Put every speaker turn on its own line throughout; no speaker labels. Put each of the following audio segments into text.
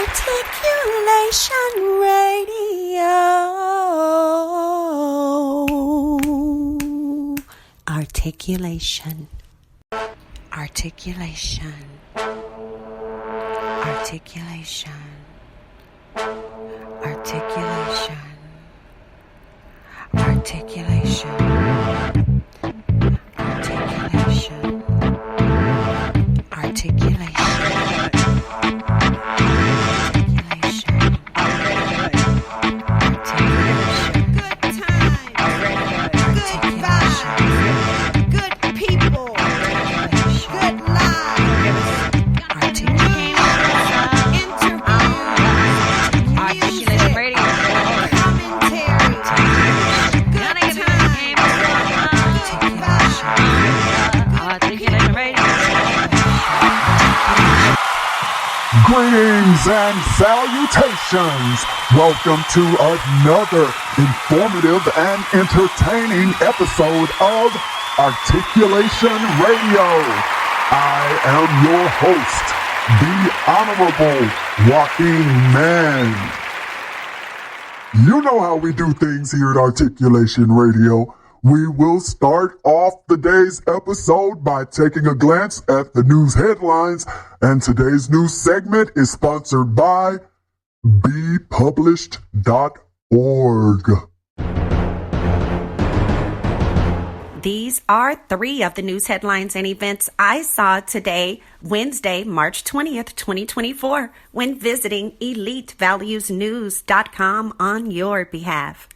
Articulation Radio. Articulation. Articulation. Articulation. Articulation. Articulation. Articulation. Articulation.
Greetings and salutations. Welcome to another informative and entertaining episode of Articulation Radio. I am your host, the Honorable Joaquin Man. You know how we do things here at Articulation Radio. We will start off the day's episode by taking a glance at the news headlines, and today's news segment is sponsored by bepublished.org.
These are three of the news headlines and events I saw today, Wednesday, March 20th, 2024, when visiting elitevaluesnews.com on your behalf.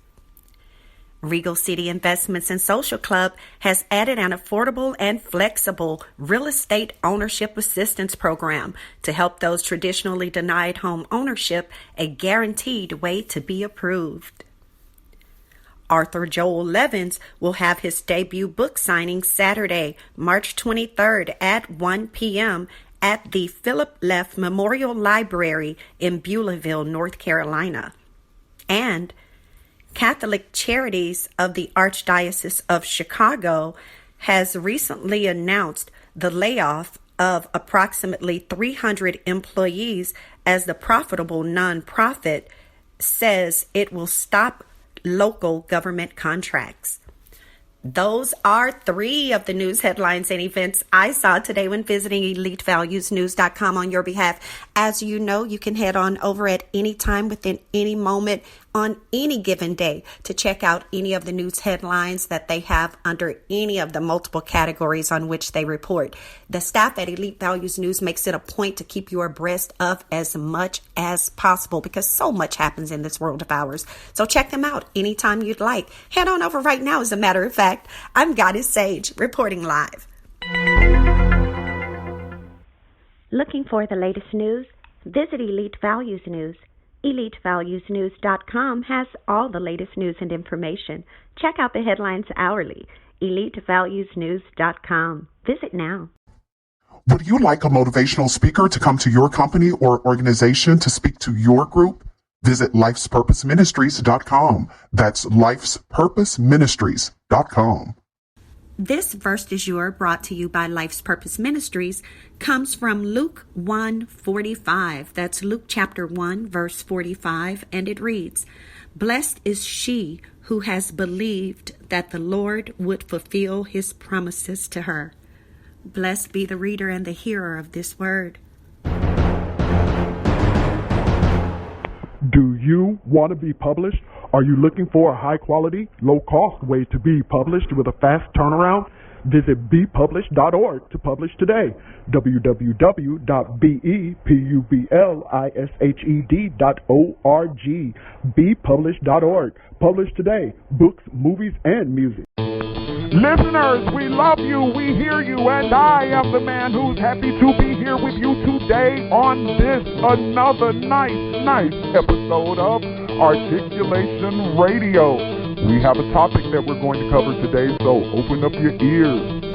Regal City Investments and Social Club has added an affordable and flexible real estate ownership assistance program to help those traditionally denied home ownership a guaranteed way to be approved. Arthur Joel Levins will have his debut book signing Saturday, March 23rd at 1 p.m. at the Philip Leff Memorial Library in Beulahville, North Carolina. And Catholic Charities of the Archdiocese of Chicago has recently announced the layoff of approximately 300 employees as the profitable nonprofit says it will stop local government contracts. Those are three of the news headlines and events I saw today when visiting elitevaluesnews.com on your behalf. As you know, you can head on over at any time within any moment on any given day to check out any of the news headlines that they have under any of the multiple categories on which they report. The staff at Elite Values News makes it a point to keep you abreast of as much as possible because so much happens in this world of ours. So check them out anytime you'd like. Head on over right now, as a matter of fact. I'm Goddess Sage, reporting live.
Looking for the latest news? Visit Elite Values News. EliteValuesNews.com has all the latest news and information. Check out the headlines hourly. EliteValuesNews.com. Visit now.
Would you like a motivational speaker to come to your company or organization to speak to your group? Visit Life'sPurposeMinistries.com. That's Life'sPurposeMinistries.com.
This verse du jour, brought to you by Life's Purpose Ministries, comes from Luke 1:45. That's Luke chapter 1, verse 45, and it reads, "Blessed is she who has believed that the Lord would fulfill his promises to her." Blessed be the reader and the hearer of this word.
Do you want to be published? Are you looking for a high-quality, low-cost way to be published with a fast turnaround? Visit bepublished.org to publish today. www.bepublished.org. bepublished.org. Publish today. Books, movies, and music. Listeners, we love you, we hear you, and I am the man who's happy to be here with you today on this another nice episode of Articulation Radio. We have a topic that we're going to cover today, so open up your ears.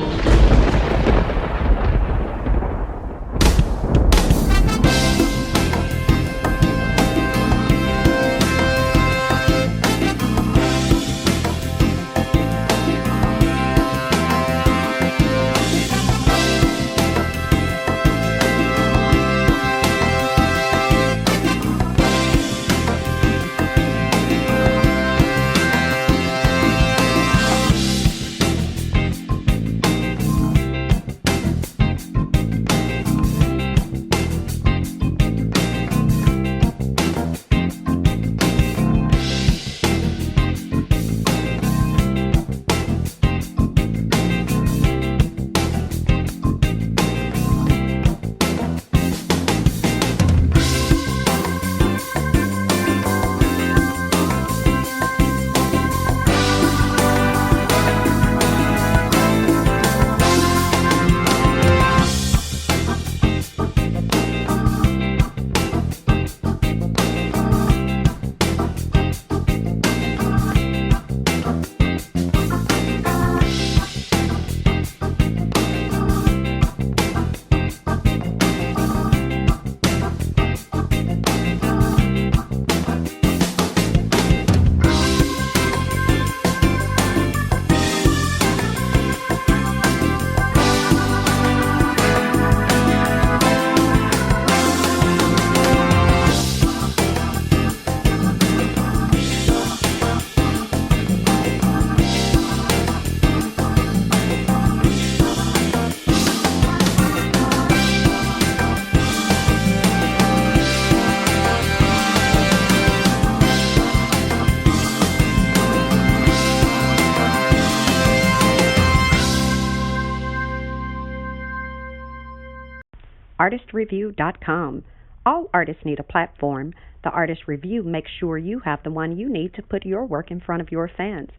ARTistreview.com. All artists need a platform. The Artist Review makes sure you have the one you need to put your work in front of your fans.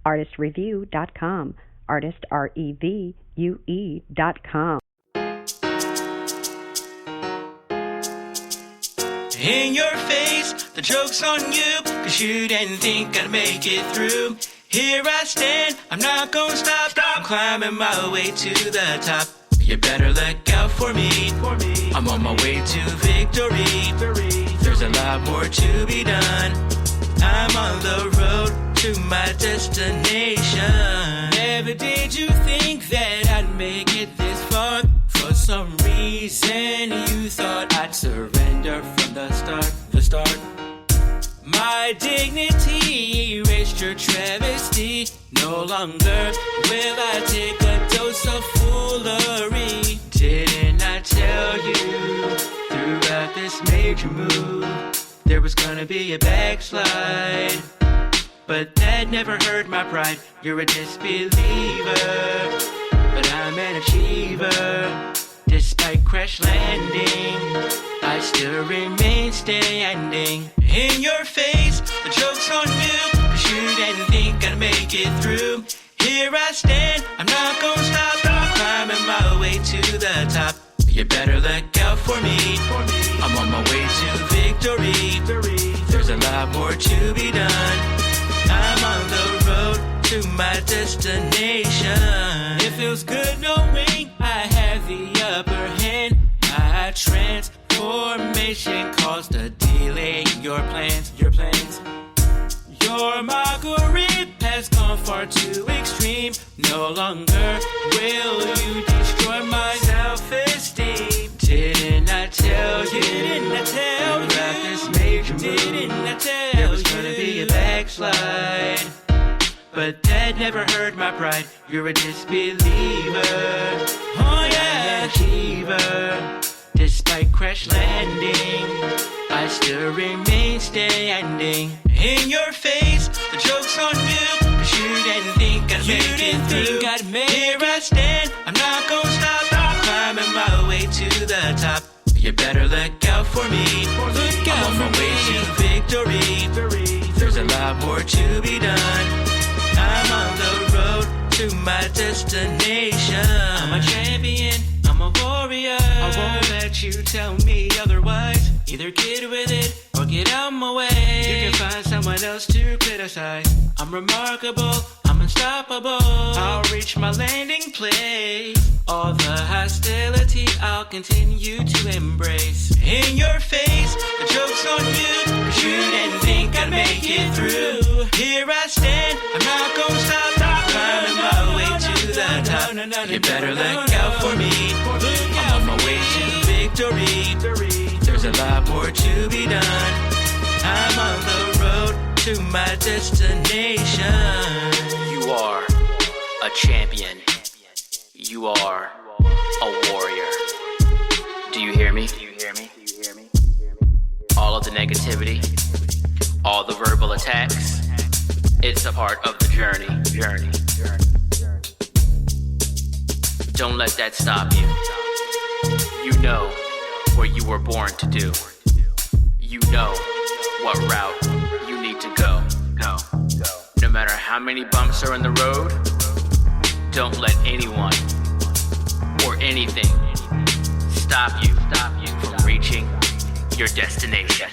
ARTistreview.com. Artist, REVUE.com.
In your face, the joke's on you, 'cause you didn't think I'd make it through. Here I stand, I'm not gonna stop. I'm climbing my way to the top. You better look out for me. I'm on my way to victory. There's a lot more to be done. I'm on the road to my destination. Never did you think that I'd make it this far. For some reason you thought I'd surrender from the start. My dignity erased your travesty. No longer will I take a dose of foolery. Didn't I tell you throughout this major move there was gonna be a backslide? But that never hurt my pride. You're a disbeliever, but I'm an achiever. Despite crash landing, I still remain standing. In your face, the joke's on you, 'cause you didn't think I'd make it through. Here I stand, I'm not gonna stop. I'm climbing my way to the top. You better look out for me. I'm on my way to victory. There's a lot more to be done. I'm on the road to my destination. It feels good knowing I have the upper hand. My transformation caused a delay in your plans. Your mockery has gone far too extreme. No longer will you destroy my self-esteem. Didn't I tell you? Throughout this major move, there was gonna be a backslide. But that never hurt my pride. You're a disbeliever. Oh yeah, an achiever. Despite crash landing, I still remain standing. In your face, the joke's on you, 'cause you didn't think I'd make it through. Here I stand, I'm not gonna stop. I'm climbing my way to the top. You better look out for me. I'm on my way to victory. There's a lot more to be done. I'm on the road to my destination. I'm a champion, I'm a warrior. I won't let you tell me otherwise. Either get with it or get out my way. You can find someone else to criticize. I'm remarkable, I'm unstoppable. I'll reach my landing place. All the hostility I'll continue to embrace. In your face, the joke's on you, 'cause you didn't think I'd make it through. Here I stand, I'm not gonna stop. Climbing my way to the top. You better look out for me. I'm on my way to victory. There's a lot more to be done. I'm on the road to my destination.
You are a champion. You are a warrior. Do you hear me? All of the negativity, all the verbal attacks, it's a part of the journey. Don't let that stop you. You know what you were born to do. You know what route you need to go. No matter how many bumps are in the road, don't let anyone or anything stop you from reaching your destination.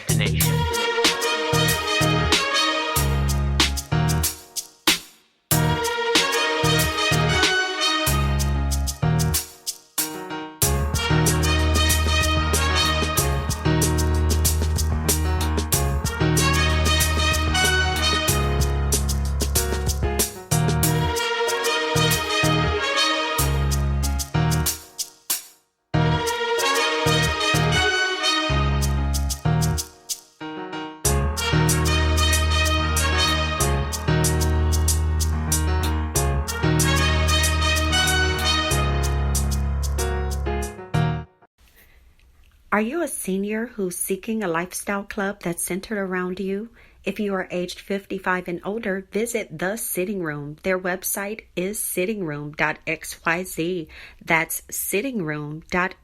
Are you a senior who's seeking a lifestyle club that's centered around you If you are aged 55 and older, visit The Sitting Room. Their website is sittingroom.xyz. That's sittingroom.xyz.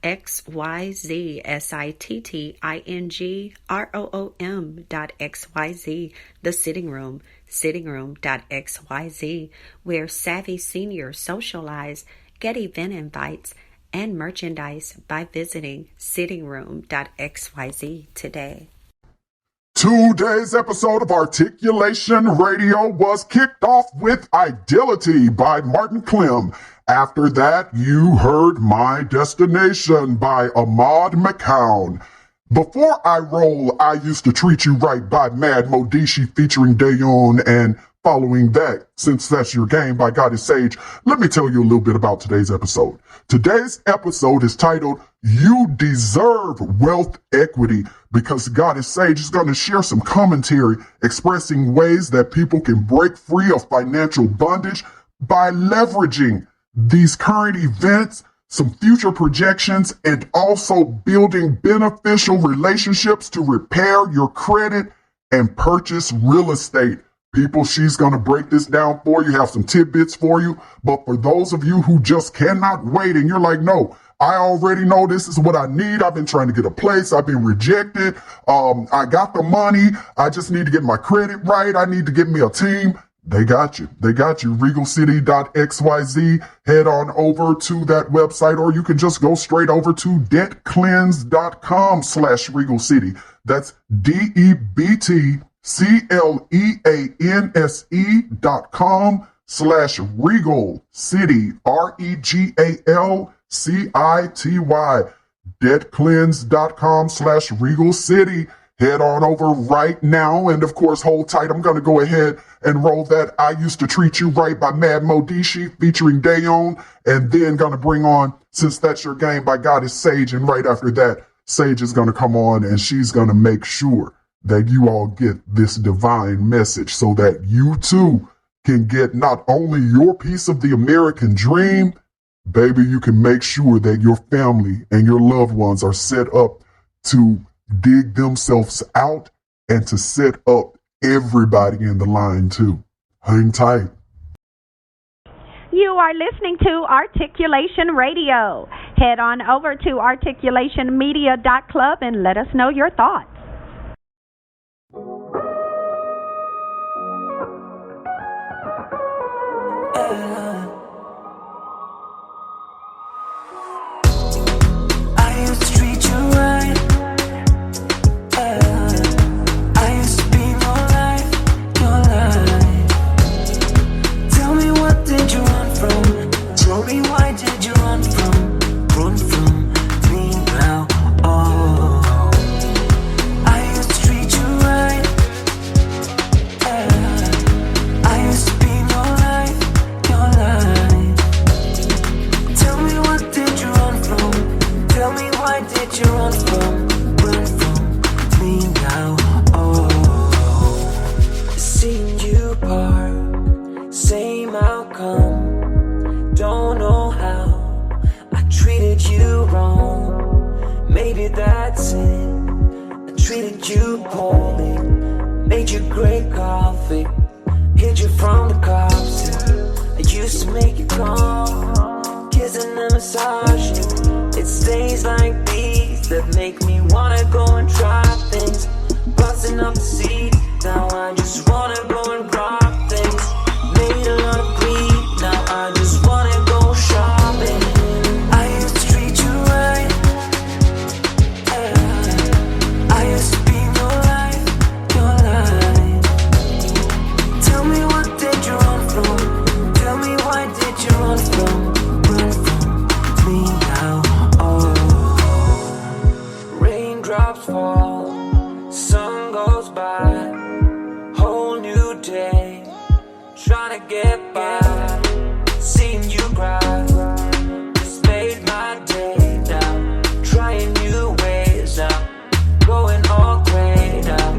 sittingroom.xyz. The Sitting Room, sittingroom.xyz, where savvy seniors socialize, get event invites, and merchandise by visiting sittingroom.xyz today.
Today's episode of Articulation Radio was kicked off with Ideality by Martin Clem. After that, you heard My Destination by Ahmad McCown. Before I roll, I Used to Treat You Right by Mad Modishi featuring Dayon, and following that, Since That's Your Game by Goddess Sage, let me tell you a little bit about today's episode. Today's episode is titled You Deserve Wealth Equity, because Goddess Sage is going to share some commentary expressing ways that people can break free of financial bondage by leveraging these current events, some future projections, and also building beneficial relationships to repair your credit and purchase real estate. People, she's going to break this down for you, have some tidbits for you. But for those of you who just cannot wait and you're like, no, I already know this is what I need. I've been trying to get a place. I've been rejected. I got the money. I just need to get my credit right. I need to get me a team. They got you. They got you. RegalCity.xyz. Head on over to that website, or you can just go straight over to debtcleanse.com/RegalCity. That's DEBTCleanse.com/Regal City. RegalCity. Debtcleanse.com/Regal City. Head on over right now, and of course, hold tight. I'm going to go ahead and roll that I Used to Treat You Right by Mad Modishi featuring Dayon, and then going to bring on Since That's Your Game by Goddess Sage, and right after that, Sage is going to come on, and she's going to make sure that you all get this divine message so that you too can get not only your piece of the American dream, baby, you can make sure that your family and your loved ones are set up to dig themselves out and to set up everybody in the line too. Hang tight.
You are listening to Articulation Radio. Head on over to articulationmedia.club and let us know your thoughts.
I used to treat you right. I used to be your life, your life. Tell me, what did you run from? Tell me, why did you run from me now? Oh, I used to treat you right. I used to be your life, your life. Tell me, what did you run from? Tell me, why did you run from me now? Oh, seeing you part, same outcome. Don't know how I treated you wrong. Maybe that's it. I treated you poorly, made you great coffee, hid you from the cops. I used to make you calm, kissing and massaging. It's days like these that make me wanna go and try things, busting up the seat. Now I just wanna go and rob things. Made a lot of greed. Now I just wanna go shopping. I used to treat you right. I used to be your life, your life. Tell me, what did you run from? Tell me, why did you run from me now? Oh, raindrops fall, sun goes by, whole new day, trying to get by. Seeing you cry just made my day now. Trying new ways now, going all gray now.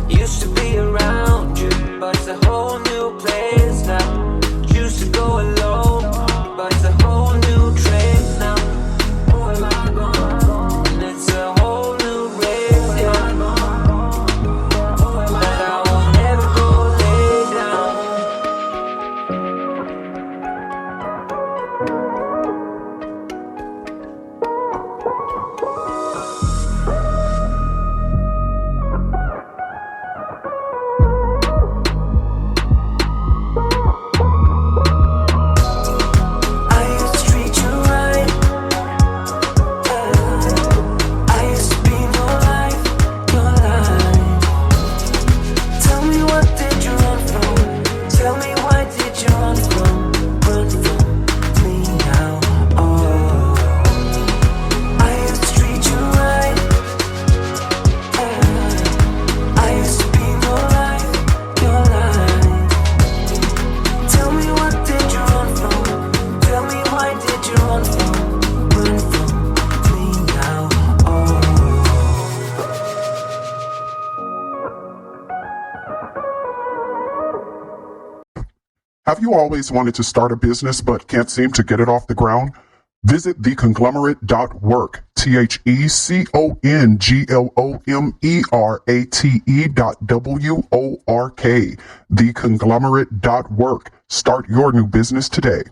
Used to be around you, but it's a whole new place now. Used to go alone, but it's a whole new trip now. Oh, am I gone? It's a whole new race, yeah. That I will
Have you always wanted to start a business but can't seem to get it off the ground? Visit theconglomerate.work, theconglomerate.work, theconglomerate.work. Start your new business today.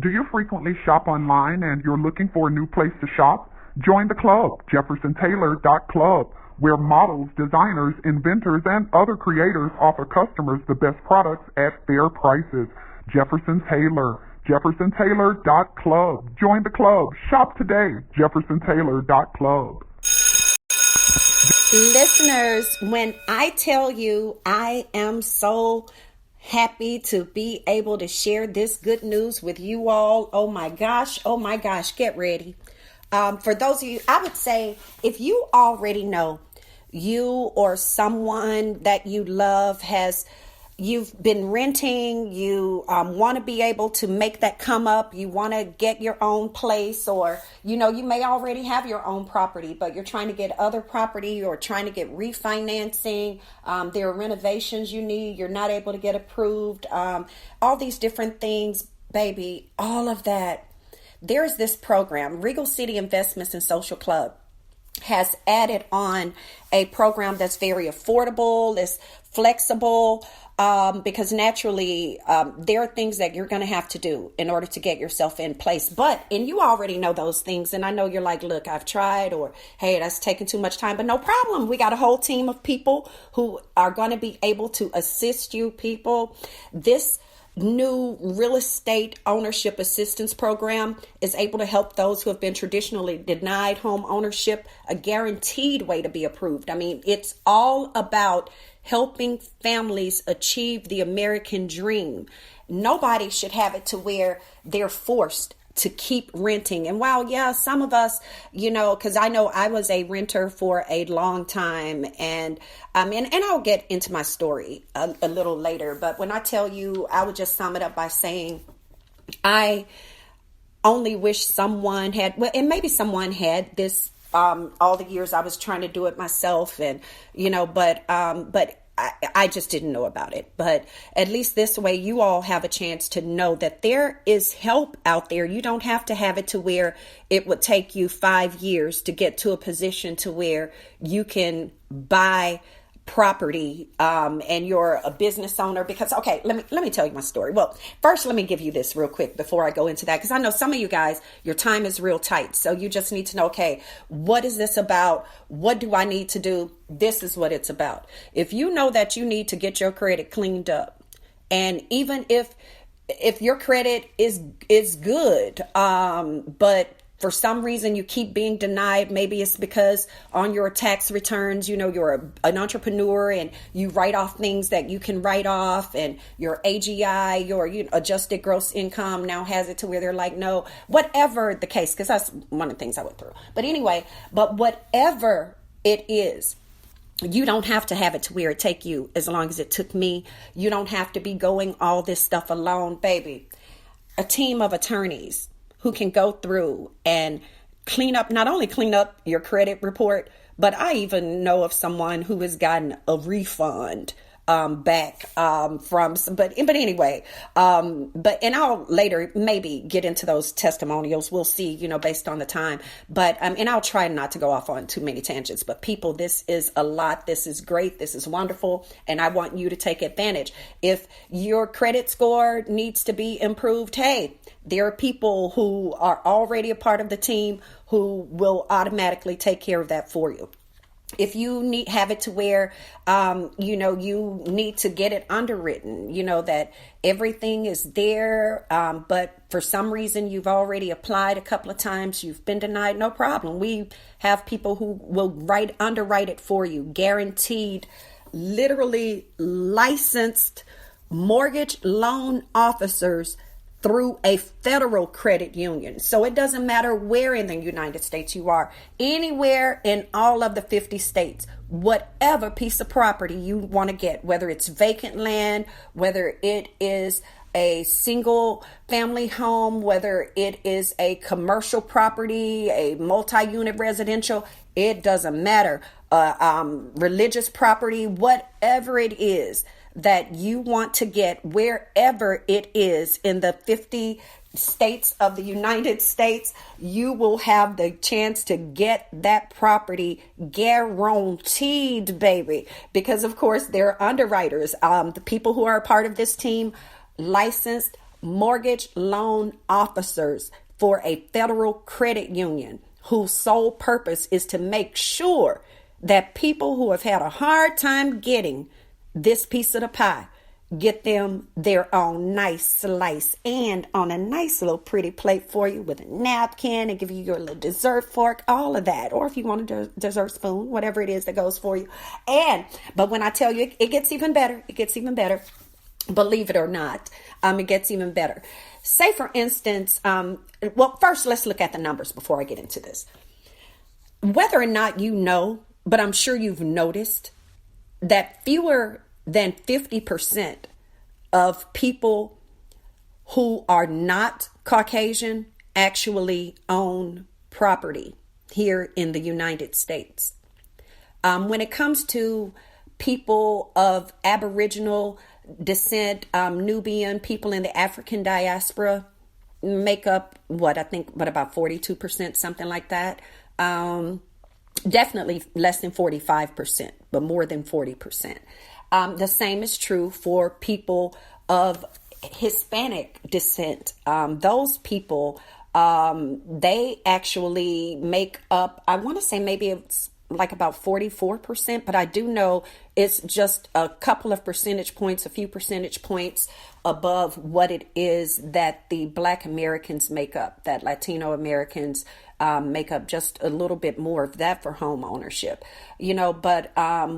Do you frequently shop online and you're looking for a new place to shop? Join the club, jeffersontaylor.club, where models, designers, inventors, and other creators offer customers the best products at fair prices. Jefferson Taylor, jeffersontaylor.club. Join the club. Shop today, jeffersontaylor.club.
Listeners, when I tell you I am so happy to be able to share this good news with you all, oh my gosh, get ready. For those of you, I would say if you already know you or someone that you love you've been renting, you want to be able to make that come up, you want to get your own place, or you may already have your own property, but you're trying to get other property or trying to get refinancing, there are renovations you need, you're not able to get approved, all these different things, baby, all of that. There's this program, Regal City Investments and Social Club has added on a program that's very affordable, it's flexible, because naturally there are things that you're going to have to do in order to get yourself in place. And you already know those things. And I know you're like, look, I've tried, or hey, that's taking too much time. But no problem. We got a whole team of people who are going to be able to assist you people. This new real estate ownership assistance program is able to help those who have been traditionally denied home ownership a guaranteed way to be approved. I mean, it's all about helping families achieve the American dream. Nobody should have it to where they're forced to keep renting. And while, yeah, some of us, because I know I was a renter for a long time, and I'll get into my story a little later. But when I tell you, I would just sum it up by saying, I only wish someone had, and maybe someone had this all the years I was trying to do it myself, and but I just didn't know about it. But at least this way, you all have a chance to know that there is help out there. You don't have to have it to where it would take you 5 years to get to a position to where you can buy property, and you're a business owner. Because, okay, let me tell you my story. Well, first, let me give you this real quick before I go into that, because I know some of you guys, your time is real tight. So you just need to know, okay, what is this about? What do I need to do? This is what it's about. If you know that you need to get your credit cleaned up, and even if your credit is good, but for some reason you keep being denied, maybe it's because on your tax returns, you're an entrepreneur and you write off things that you can write off, and your AGI, your adjusted gross income now has it to where they're like, no, whatever the case, because that's one of the things I went through. But anyway, whatever it is, you don't have to have it to where it take you as long as it took me. You don't have to be going all this stuff alone, baby. A team of attorneys who can go through and not only clean up your credit report, but I even know of someone who has gotten a refund back from some, but anyway, and I'll later maybe get into those testimonials. We'll see, based on the time, but and I'll try not to go off on too many tangents. But people, this is a lot. This is great. This is wonderful, and I want you to take advantage. If your credit score needs to be improved, hey, there are people who are already a part of the team who will automatically take care of that for you. If you have it to where, you need to get it underwritten, that everything is there, but for some reason you've already applied a couple of times, you've been denied, no problem. We have people who will underwrite it for you, guaranteed, literally licensed mortgage loan officers through a federal credit union. So it doesn't matter where in the United States you are, anywhere in all of the 50 states, whatever piece of property you want to get, whether it's vacant land, whether it is a single family home, whether it is a commercial property, a multi-unit residential, it doesn't matter. Religious property, whatever it is that you want to get, wherever it is in the 50 states of the United States, you will have the chance to get that property guaranteed, baby. Because of course there are underwriters, the people who are a part of this team, licensed mortgage loan officers for a federal credit union whose sole purpose is to make sure that people who have had a hard time getting this piece of the pie get them their own nice slice, and on a nice little pretty plate for you with a napkin, and give you your little dessert fork, all of that. Or if you want a dessert spoon, whatever it is that goes for you. But when I tell you, it gets even better. It gets even better. Believe it or not, it gets even better. Say, for instance, well, first let's look at the numbers before I get into this. Whether or not you know, but I'm sure you've noticed that fewer than 50% of people who are not Caucasian actually own property here in the United States. When it comes to people of Aboriginal descent, Nubian people in the African diaspora make up about 42%, something like that. Definitely less than 45%, but more than 40%. The same is true for people of Hispanic descent. Those people, they actually make up, I want to say maybe it's like about 44%, but I do know it's just a couple of percentage points, a few percentage points above what it is that the Black Americans make up, that Latino Americans make up just a little bit more of that for home ownership, but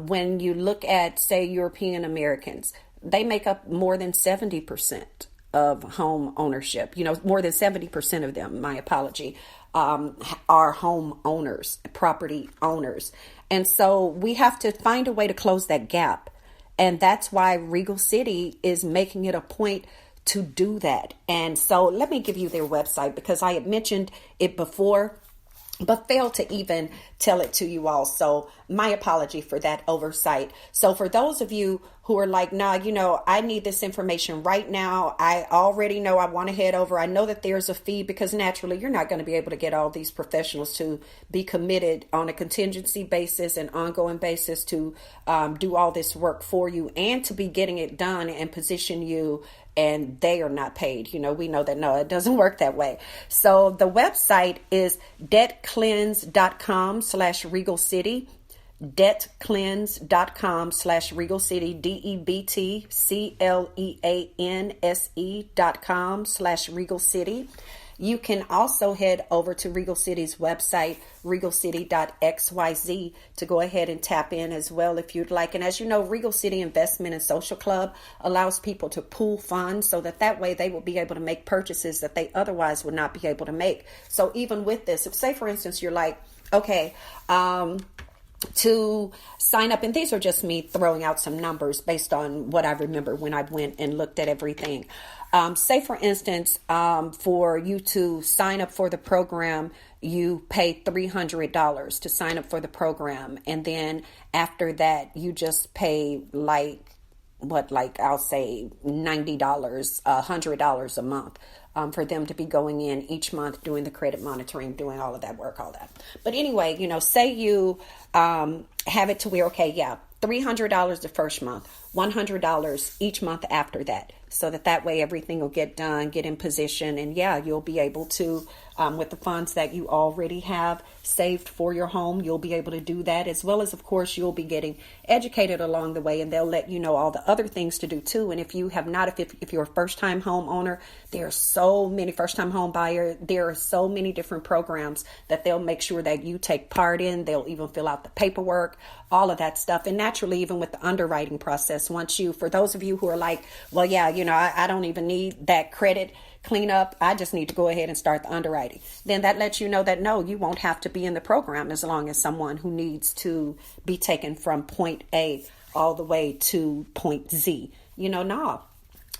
when you look at, say, European Americans, they make up more than 70% of home ownership. More than 70% of them, my apology, are home owners, property owners. And so we have to find a way to close that gap. And that's why Regal City is making it a point to do that. And so let me give you their website, because I had mentioned it before, but failed to even tell it to you all. So my apology for that oversight. So for those of you who are like, nah, I need this information right now. I already know I want to head over. I know that there's a fee, because naturally you're not going to be able to get all these professionals to be committed on a contingency basis and ongoing basis to do all this work for you and to be getting it done and position you, and they are not paid. We know that, no, it doesn't work that way. So the website is debtcleanse.com/Regal City, debtcleanse.com/Regal City, debtcleanse.com/Regal City. You can also head over to Regal City's website, regalcity.xyz, to go ahead and tap in as well if you'd like. And as you know, Regal City Investment and Social Club allows people to pool funds so that way they will be able to make purchases that they otherwise would not be able to make. So even with this, if, say, for instance, you're like, okay, to sign up, and these are just me throwing out some numbers based on what I remember when I went and looked at everything. Say, for instance, for you to sign up for the program, you pay $300 to sign up for the program. And then after that, you just pay I'll say $90, $100 a month for them to be going in each month, doing the credit monitoring, doing all of that work, all that. But anyway, say you have it to where, okay, yeah, $300 the first month, $100 each month after that, so that way everything will get done, get in position, and yeah, you'll be able to, with the funds that you already have saved for your home, you'll be able to do that, as well as, of course, you'll be getting educated along the way, and they'll let you know all the other things to do too. And if you have not, if you're a first-time home owner, there are so many first-time home buyer, there are so many different programs that they'll make sure that you take part in. They'll even fill out the paperwork, all of that stuff. And naturally, even with the underwriting process, for those of you who are like, well, yeah, I don't even need that credit cleanup, I just need to go ahead and start the underwriting. Then that lets you know that no, you won't have to be in the program as long as someone who needs to be taken from point A all the way to point Z. No,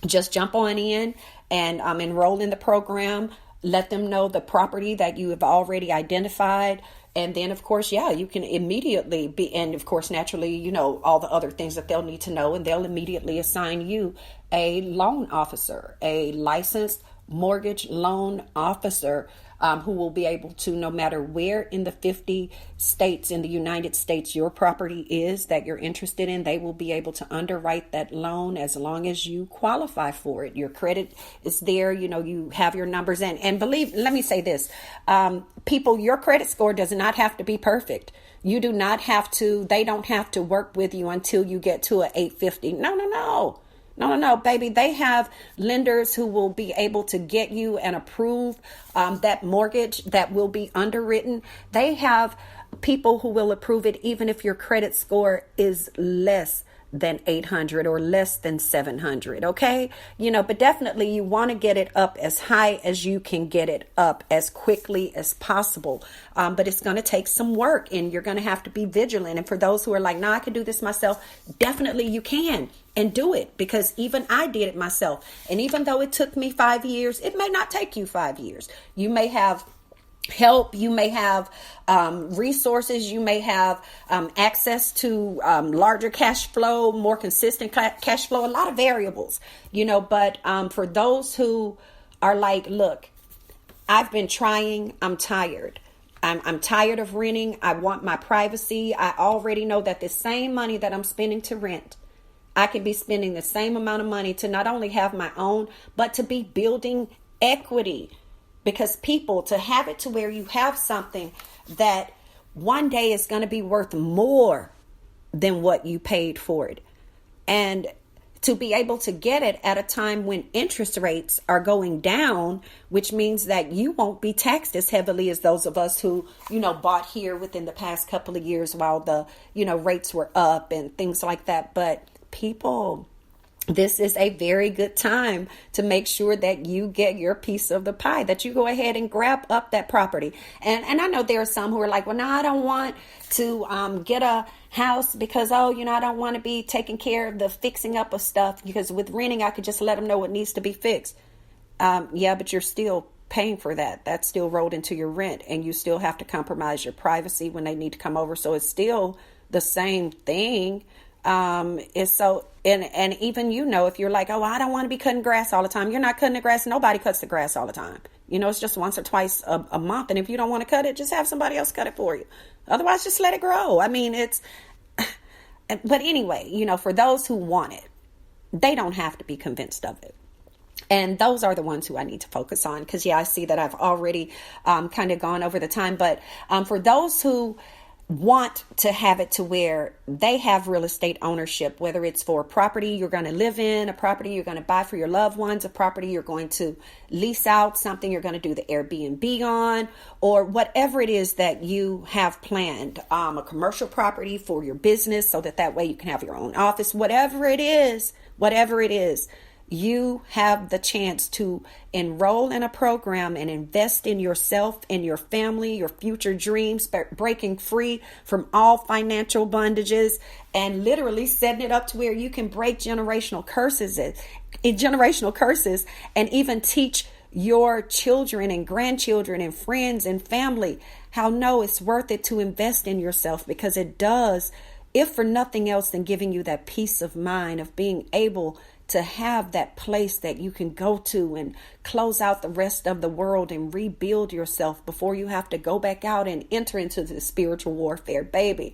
just jump on in and enroll in the program. Let them know the property that you have already identified. And then, of course, yeah, you can immediately be, and of course, naturally, all the other things that they'll need to know, and they'll immediately assign you a loan officer, a licensed mortgage loan officer who will be able to, no matter where in the 50 states in the United States your property is that you're interested in, they will be able to underwrite that loan as long as you qualify for it. Your credit is there, you have your numbers in. And let me say this, people, your credit score does not have to be perfect. You do not have to, they don't have to work with you until you get to an 850. No, baby. They have lenders who will be able to get you and approve that mortgage that will be underwritten. They have people who will approve it even if your credit score is less than 800 or less than 700. Okay. But definitely you want to get it up as high as you can get it up as quickly as possible. But it's going to take some work and you're going to have to be vigilant. And for those who are like, I can do this myself, definitely you can and do it, because even I did it myself. And even though it took me 5 years, it may not take you 5 years. You may have help, you may have resources, you may have access to larger cash flow, more consistent cash flow, a lot of variables, but for those who are like, look, I've been trying, I'm tired. I'm tired of renting. I want my privacy. I already know that the same money that I'm spending to rent, I can be spending the same amount of money to not only have my own, but to be building equity. Because people, to have it to where you have something that one day is going to be worth more than what you paid for it. And to be able to get it at a time when interest rates are going down, which means that you won't be taxed as heavily as those of us who, bought here within the past couple of years while the, rates were up and things like that. But people, this is a very good time to make sure that you get your piece of the pie, that you go ahead and grab up that property. And I know there are some who are like, well, no, I don't want to get a house because, I don't want to be taking care of the fixing up of stuff, because with renting, I could just let them know what needs to be fixed. Yeah, but you're still paying for that. That's still rolled into your rent, and you still have to compromise your privacy when they need to come over. So it's still the same thing. It's so, and even, if you're like, I don't want to be cutting grass all the time. You're not cutting the grass. Nobody cuts the grass all the time. It's just once or twice a month. And if you don't want to cut it, just have somebody else cut it for you. Otherwise, just let it grow. But anyway, for those who want it, they don't have to be convinced of it. And those are the ones who I need to focus on. Because, I see that I've already kind of gone over the time. But for those who want to have it to where they have real estate ownership, whether it's for a property you're going to live in, a property you're going to buy for your loved ones, a property you're going to lease out, something you're going to do the Airbnb on, or whatever it is that you have planned, a commercial property for your business so that way you can have your own office, whatever it is, you have the chance to enroll in a program and invest in yourself and your family, your future dreams, breaking free from all financial bondages, and literally setting it up to where you can break generational curses and even teach your children and grandchildren and friends and family how it's worth it to invest in yourself, because it does, if for nothing else than giving you that peace of mind of being able to have that place that you can go to and close out the rest of the world and rebuild yourself before you have to go back out and enter into the spiritual warfare, baby.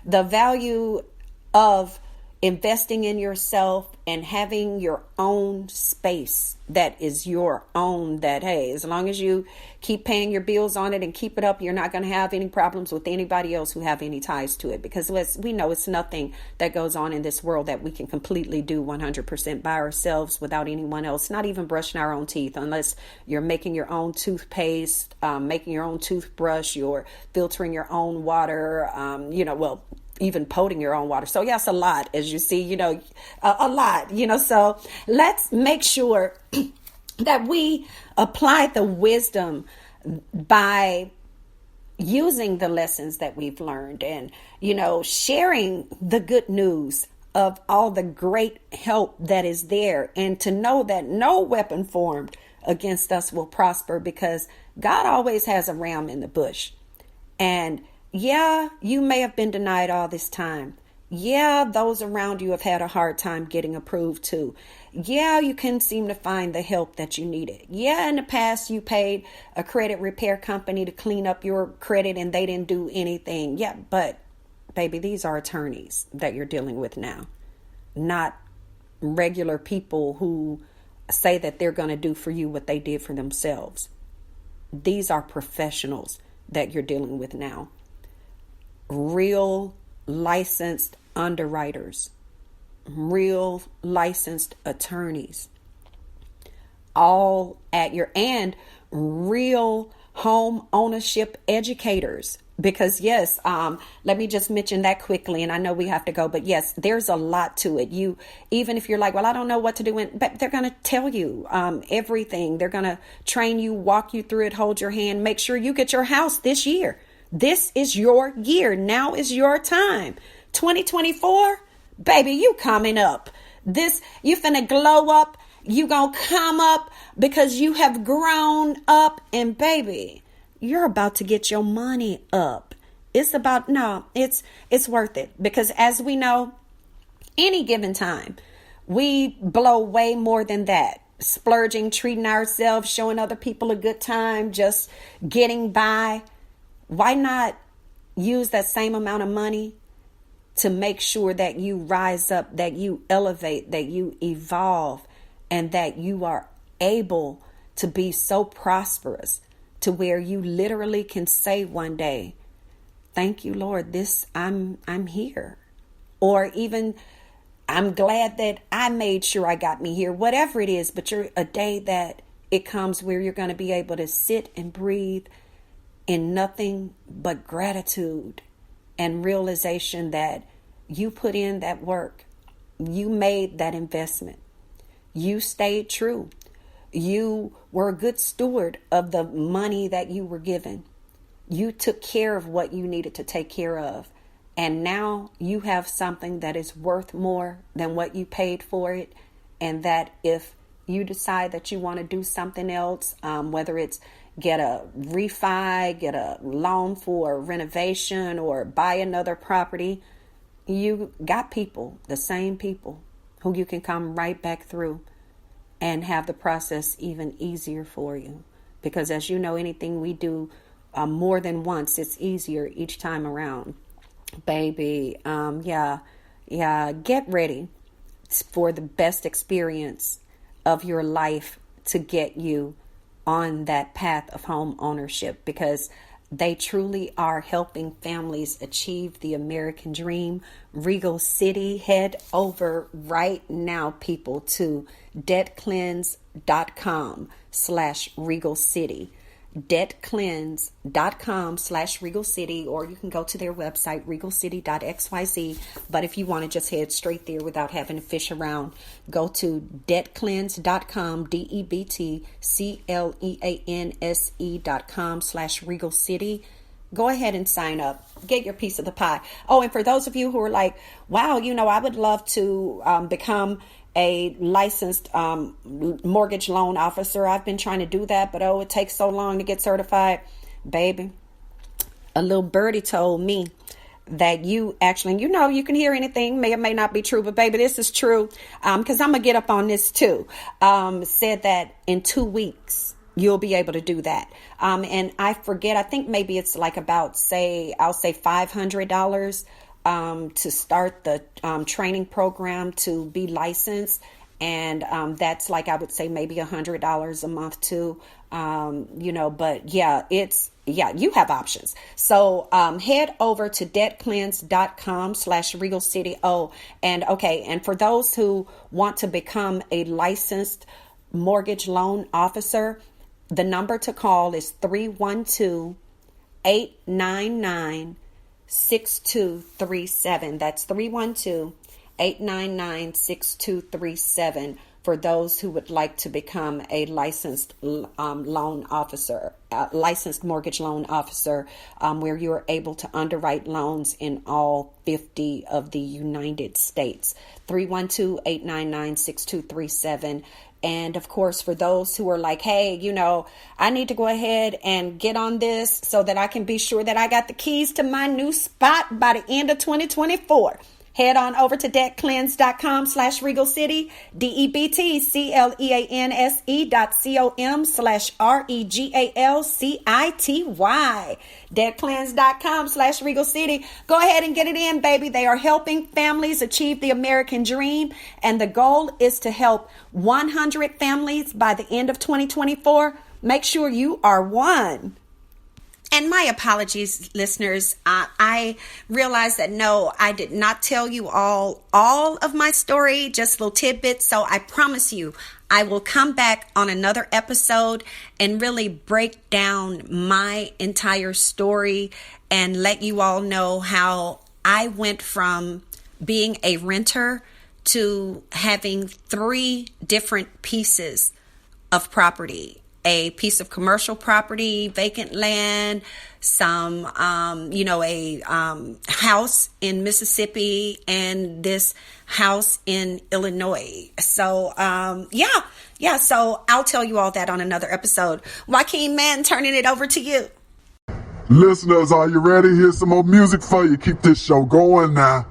The value of investing in yourself and having your own space that is your own, that, hey, as long as you keep paying your bills on it and keep it up, you're not going to have any problems with anybody else who have any ties to it, because we know it's nothing that goes on in this world that we can completely do 100% by ourselves without anyone else, not even brushing our own teeth, unless you're making your own toothpaste, making your own toothbrush, you're filtering your own water, even potting your own water. So yes, a lot, as you see, a lot, so let's make sure that we apply the wisdom by using the lessons that we've learned and, sharing the good news of all the great help that is there, and to know that no weapon formed against us will prosper, because God always has a ram in the bush. And yeah, you may have been denied all this time. Yeah, those around you have had a hard time getting approved too. Yeah, you couldn't seem to find the help that you needed. Yeah, in the past you paid a credit repair company to clean up your credit and they didn't do anything. Yeah, but baby, these are attorneys that you're dealing with now, not regular people who say that they're going to do for you what they did for themselves. These are professionals that you're dealing with now. Real licensed underwriters, real licensed attorneys, all at your, and real home ownership educators. Because yes, let me just mention that quickly, and I know we have to go, but yes, there's a lot to it. You, even if you're like, well, I don't know what to do, but they're going to tell you everything. They're going to train you, walk you through it, hold your hand, make sure you get your house this year. This is your year. Now is your time. 2024, baby, you coming up. You finna glow up. You gonna come up because you have grown up, and baby, you're about to get your money up. It's worth it, because as we know, any given time, we blow way more than that. Splurging, treating ourselves, showing other people a good time, just getting by. Why not use that same amount of money to make sure that you rise up, that you elevate, that you evolve, and that you are able to be so prosperous to where you literally can say one day, thank you, Lord, I'm here. Or even, I'm glad that I made sure I got me here, whatever it is, but you're a day that it comes where you're going to be able to sit and breathe in nothing but gratitude and realization that you put in that work. You made that investment. You stayed true. You were a good steward of the money that you were given. You took care of what you needed to take care of. And now you have something that is worth more than what you paid for it. And that if you decide that you want to do something else, whether it's get a refi, get a loan for renovation, or buy another property, you got people, the same people, who you can come right back through and have the process even easier for you. Because as you know, anything we do more than once, it's easier each time around. Baby, get ready for the best experience of your life to get you on that path of home ownership, because they truly are helping families achieve the American dream. Regal City, head over right now, people, to debtcleanse.com/Regal City. debtcleanse.com/Regal City, or you can go to their website, regalcity.xyz. But if you want to just head straight there without having to fish around, go to debtcleanse.com, debtcleanse.com/Regal City. Go ahead and sign up. Get your piece of the pie. Oh, and for those of you who are like, wow, I would love to become a licensed mortgage loan officer. I've been trying to do that, but it takes so long to get certified. Baby, a little birdie told me that you actually, you can hear anything, may or may not be true, but baby, this is true, because I'm going to get up on this too. Said that in 2 weeks, you'll be able to do that. And I forget, I think maybe it's like about, I'll say $500 to start the training program to be licensed. And that's like, I would say maybe $100 a month too. But yeah, you have options. So head over to debtcleanse.com/Regal City. Oh, and okay. And for those who want to become a licensed mortgage loan officer, the number to call is 312-899-6237. That's 312-899-6237 for those who would like to become a licensed loan officer, licensed mortgage loan officer, where you are able to underwrite loans in all 50 of the United States. 312-899-6237. And of course, for those who are like, hey, I need to go ahead and get on this so that I can be sure that I got the keys to my new spot by the end of 2024. Head on over to debtcleanse.com/Regal City, DEBTCLEANSE.com/REGALCITY. Debtcleanse.com/Regal City. Go ahead and get it in, baby. They are helping families achieve the American dream, and the goal is to help 100 families by the end of 2024. Make sure you are one. And my apologies, listeners. I realized that no, I did not tell you all of my story, just little tidbits. So I promise you, I will come back on another episode and really break down my entire story and let you all know how I went from being a renter to having 3 different pieces of property. A piece of commercial property, vacant land, some, a house in Mississippi, and this house in Illinois. So, so I'll tell you all that on another episode. Joaquin, man, turning it over to you.
Listeners, are you ready? Here's some more music for you. Keep this show going now.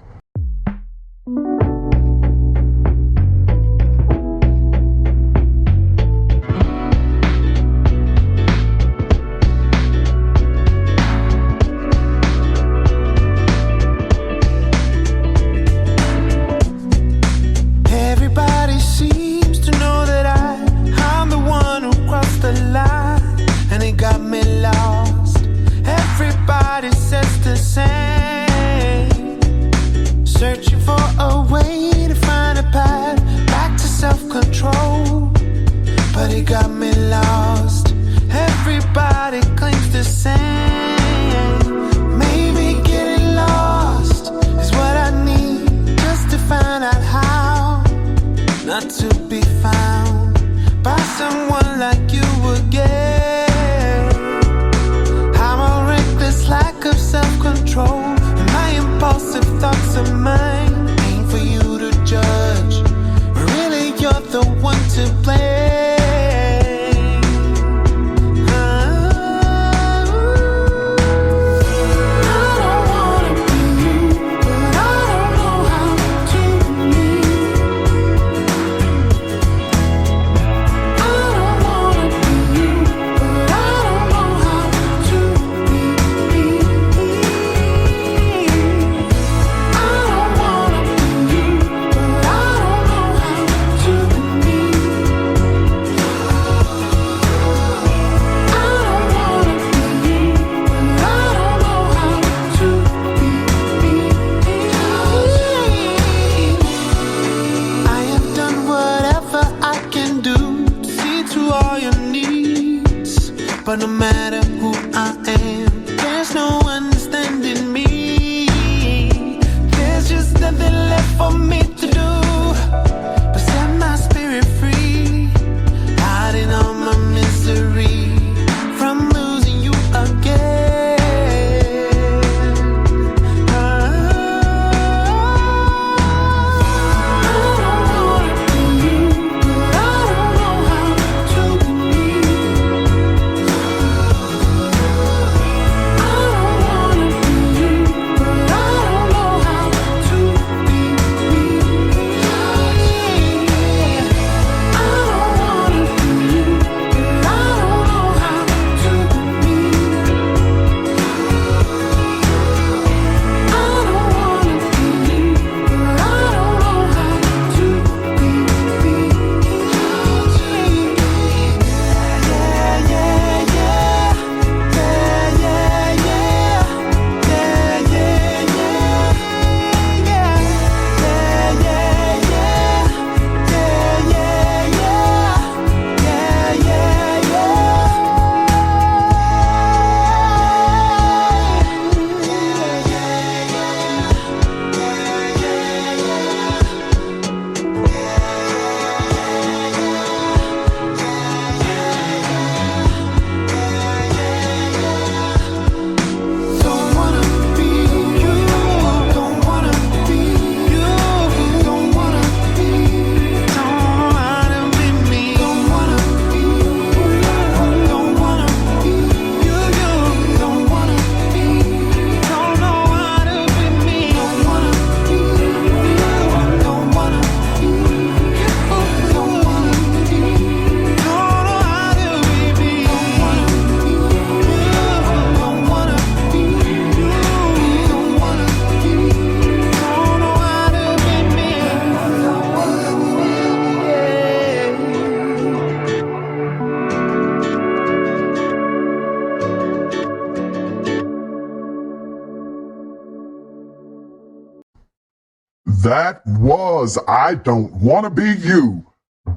That was I Don't Wanna Be You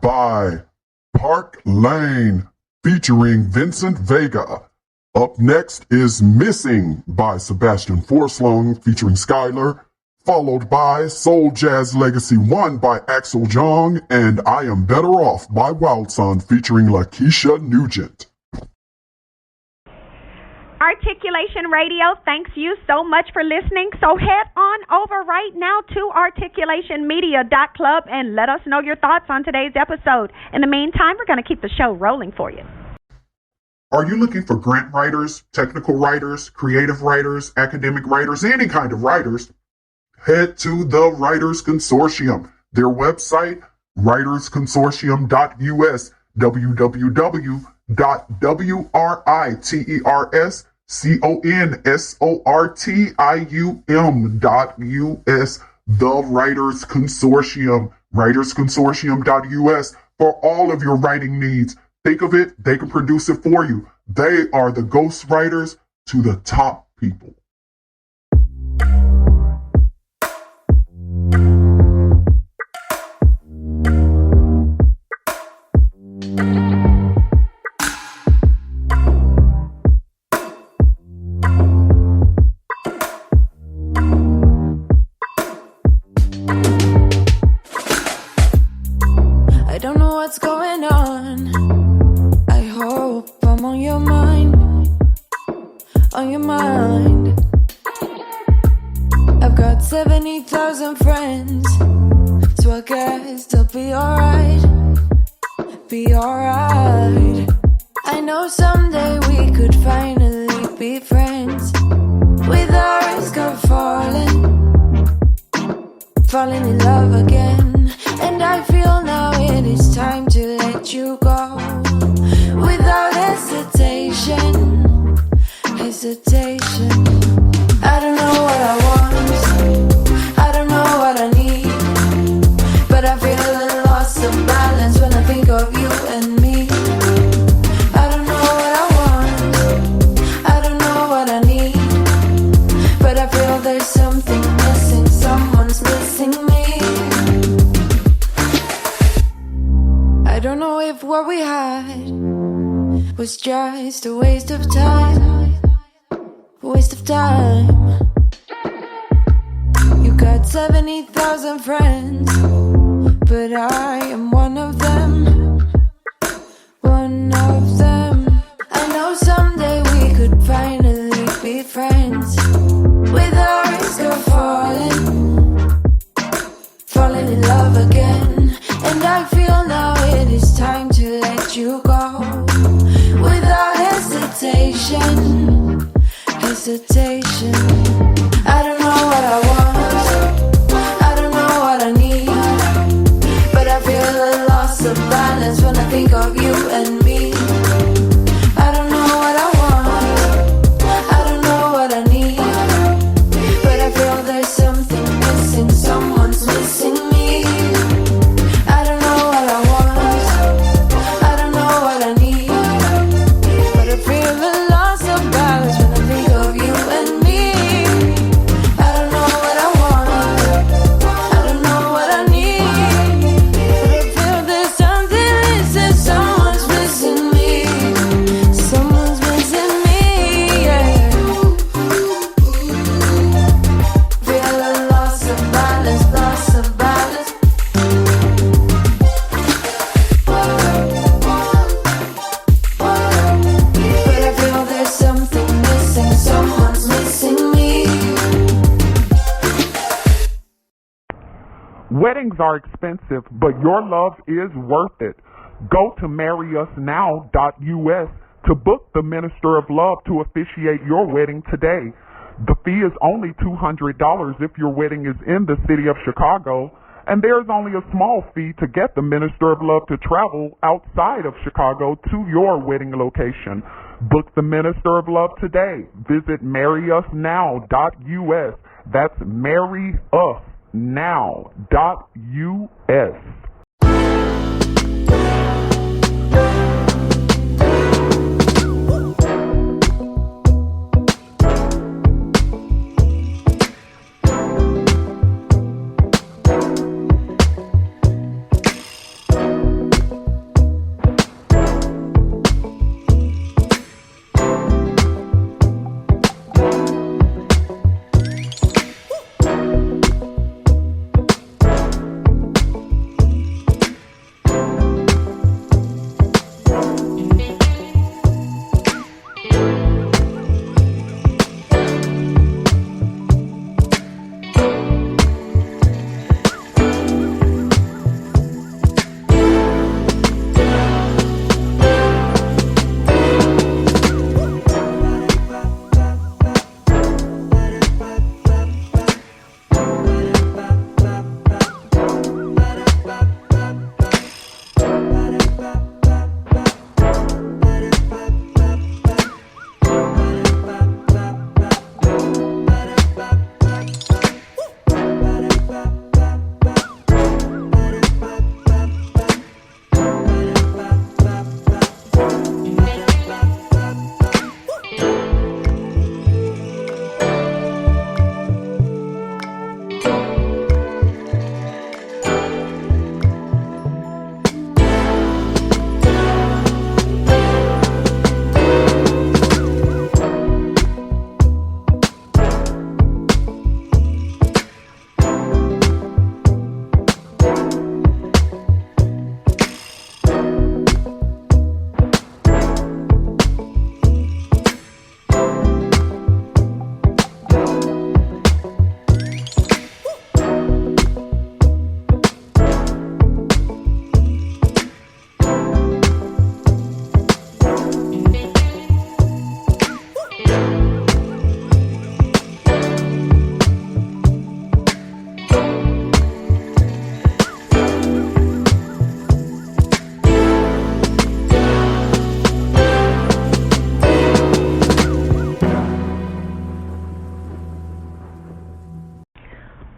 by Park Lane featuring Vincent Vega. Up next is Missing by Sebastian Forslung featuring Skylar, followed by Soul Jazz Legacy 1 by Axel Jong and I Am Better Off by Wildson featuring Lakeisha Nugent.
Articulation Radio, thanks you so much for listening. So head on over right now to articulationmedia.club and let us know your thoughts on today's episode. In the meantime, we're going to keep the show rolling for you.
Are you looking for grant writers, technical writers, creative writers, academic writers, any kind of writers? Head to the Writers Consortium. Their website, writersconsortium.us, www.writersconsortium.us, the Writers Consortium, writersconsortium.us, for all of your writing needs. Think of it, they can produce it for you. They are the ghost writers to the top people.
I don't know what's going on. I hope I'm on your mind. On your mind. I've got 70,000 friends, so I guess I'll be alright. Be alright. I know someday we could finally be friends, without risk of falling in love again. And I feel now it is time to let you go, without hesitation. I don't know what I want, I don't know what I need, but I feel a loss of balance when I think of you and me. I don't know what I want, I don't know what I need, but I feel there's something missing, someone's missing me. I don't know if what we had was just a waste of time. A waste of time. You got 70,000 friends, but I am one of them. One of them. I know someday we could finally be friends, without risk of falling in love again. And I feel now it is time to let you go, without hesitation. I don't know what I want, I don't know what I need, but I feel a loss of balance when I think of you and me. I don't know what I want, I don't know what I need, but I feel there's something missing, someone's missing me. I don't know what I want, I don't know what I need, but I feel a loss of balance when I think of you and me. I don't know what I want, I don't know what I need, but I feel there's something missing, someone's missing me. Someone's missing me, yeah. Feel a loss of balance, loss of balance. But I feel there's something missing, someone's missing me.
Weddings are expensive, but your love is worth it. Go to marryusnow.us to book the Minister of Love to officiate your wedding today. The fee is only $200 if your wedding is in the city of Chicago, and there's only a small fee to get the Minister of Love to travel outside of Chicago to your wedding location. Book the Minister of Love today. Visit marryusnow.us. That's marryusnow.us.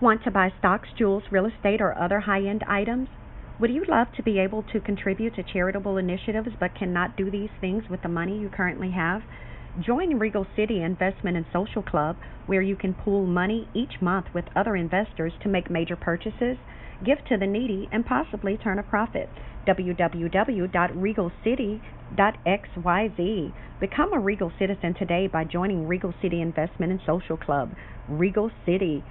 Want to buy stocks, jewels, real estate, or other high-end items? Would you love to be able to contribute to charitable initiatives but cannot do these things with the money you currently have? Join Regal City Investment and Social Club, where you can pool money each month with other investors to make major purchases, give to the needy, and possibly turn a profit. www.regalcity.xyz. Become a Regal citizen today by joining Regal City Investment and Social Club. regalcity.xyz.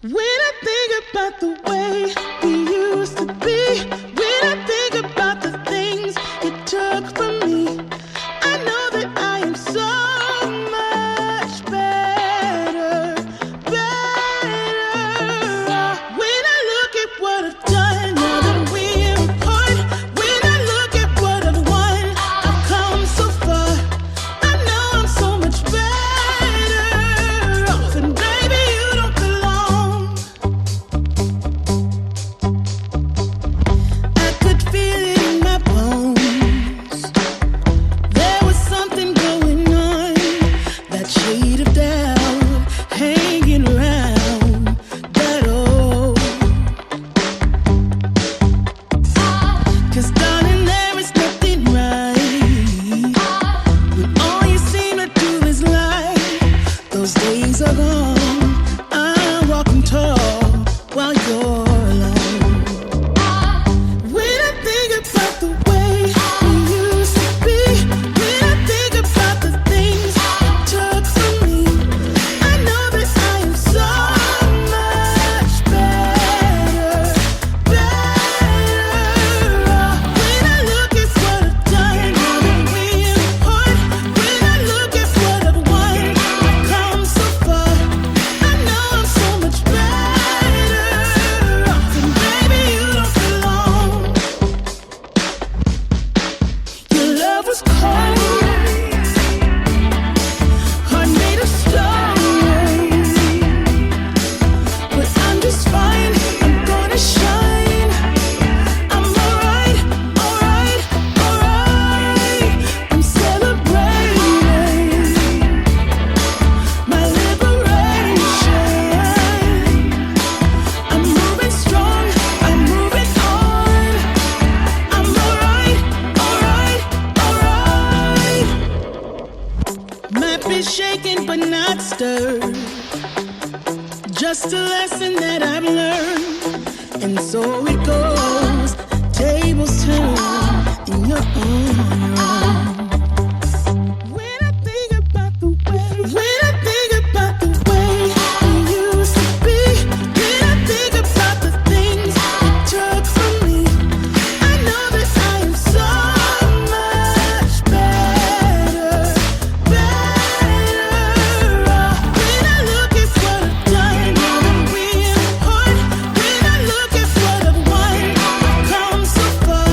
When I think about the way we used to be, when I think about the things you took from me, I know that I am so much better. When I look at what I've done now that we're apart, when I look at what I've won, I've come so far. I know I'm so much better off, and baby, you don't belong. I could feel it in my bones. There was something going on, that shade of doubt hanging around that old. 'Cause darling, there is nothing right when all you seem to do is lie. Those days are gone. I'm walking tall while you're alone. When I think about the way we used to be, when I think about the things you took from me, I know that I am so much better. When I look at what I've done now that we're apart, when I look at what I've won, I've come so far. I know I'm so much better off, and baby, you don't belong. Your love was cold, heart made of stone, but I'm just fine. I'm gonna shine. I'm alright, alright, alright. I'm celebrating my liberation. I'm moving strong, I'm moving on. I'm alright, alright, alright. Might be shaken but not stirred. Just a lesson that I've learned. And so it goes. Tables turn and you're on your own. When I think about the way, when I think about the way we used to be, when I think about the things you took from me, I know that I am so much better. When I look at what I've done now that we're apart, when I look at what I've won, I've come so far.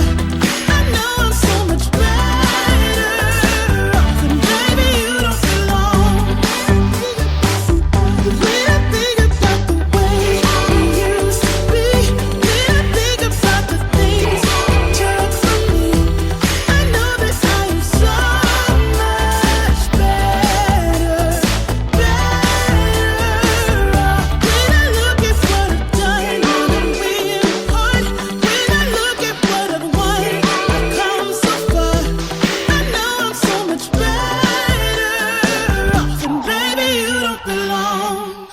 I know I'm so much better off, and baby, you don't belong. When I think about the way we used to be, when I think about the things you took from me, I know that I am so much better. When I look at what I've done now that we're apart, when I look at what I've won, I've come so far. I know I'm so much better off, and baby, you don't belong.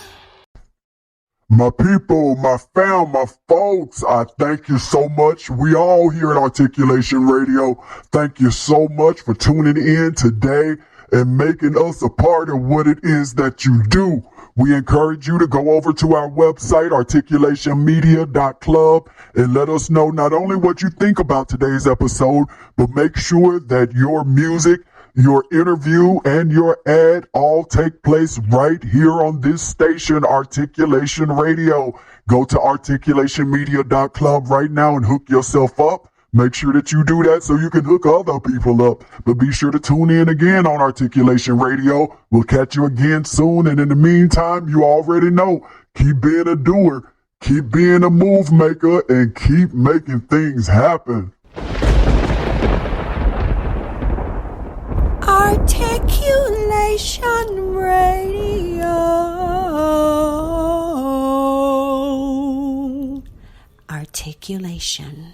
My people, my fam, my folks, I thank you so much. We all here at Articulation Radio, thank you so much for tuning in today and making us a part of what it is that you do. We encourage you to go over to our website, articulationmedia.club, and let us know not only what you think about today's episode, but make sure that your music, your interview, and your ad all take place right here on this station, Articulation Radio. Go to articulationmedia.club right now and hook yourself up. Make sure that you do that so you can hook other people up. But be sure to tune in again on Articulation Radio. We'll catch you again soon. And in the meantime, you already know, keep being a doer, keep being a move maker, and keep making things happen.
Articulation Radio.
Articulation.